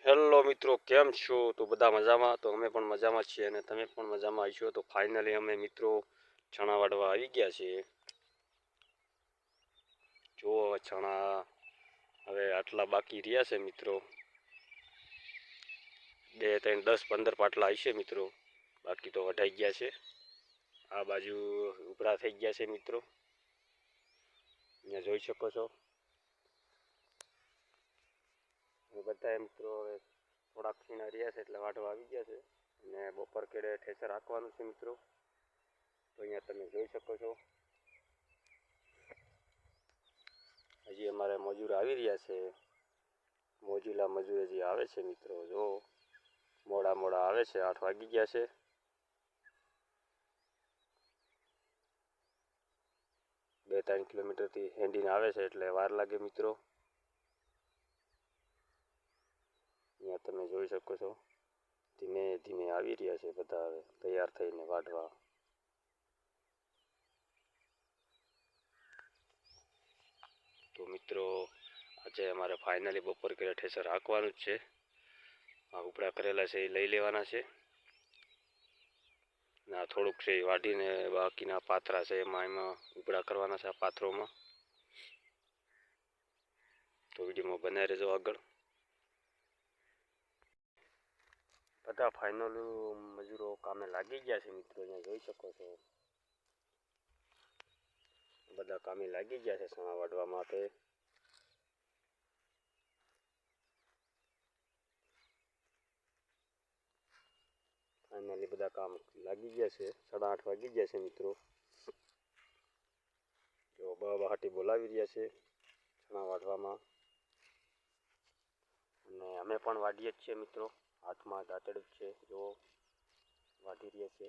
Hello મિત્રો, કેમ છો? તો બધા મજામાં? તો અમે પણ મજામાં છીએ અને તમે પણ મજામાં આવીશો. તો ફાઇનલી અમે મિત્રો ચણા વાળવા આવી ગયા છીએ. જુઓ ચણા હવે આટલા બાકી રહ્યા છે મિત્રો. 2, 3, 10, 15 પાટલા આવશે મિત્રો. બાકી તો વઢાઈ ગયા છે. આ બાજુ ઉપરા થઈ ગયા છે મિત્રો. અહીંયા જોઈ શકો છો. બધા મિત્રો હવે થોડાક ખીણા રહ્યા છે એટલે વાઢવા આવી ગયા છે. અને બપોર કેડે ઠેસર રાખવાનું છે મિત્રો. તો અહીંયા તમે જોઈ શકો છો. હજી અમારે મજૂર આવી રહ્યા છે. મોજીલા મજૂર હજી આવે છે મિત્રો. જો મોડા આવે છે. 8 વાગી ગયા છે. 2-3 કિલોમીટરથી હેંડીને આવે છે એટલે વાર લાગે મિત્રો. અહીંયા તમે જોઈ શકો છો. ધીમે ધીમે આવી રહ્યા છે બધા હવે તૈયાર થઈને વાઢવા. તો મિત્રો આજે અમારે ફાઇનલી બપોર કરે ઠેસર હાંકવાનું જ છે. આ ઉપડા કરેલા છે એ લઈ લેવાના છે. ના થોડુંક છે એ વાઢીને બાકીના પાથરા છે એમાં ઉપડા કરવાના છે આ પાથરોમાં. તો વિડીયોમાં બનાવી રહેજો આગળ. બધા ફાઇનલ મજૂરો કામે લાગી ગયા છે મિત્રો. અહીંયા જોઈ શકો છો. બધા કામે લાગી ગયા છે ચણા વાઢવા માટે. ફાઇનલી બધા કામ લાગી ગયા છે. 8:30 વાગી ગયા છે મિત્રો. જો બહાટી બોલાવી રહ્યા છે ચણા વાઢવામાં. અને અમે પણ વાઢીએ જ છીએ મિત્રો. હાથમાં દાંતેડ છે જો વાઢી રહ્યા છે.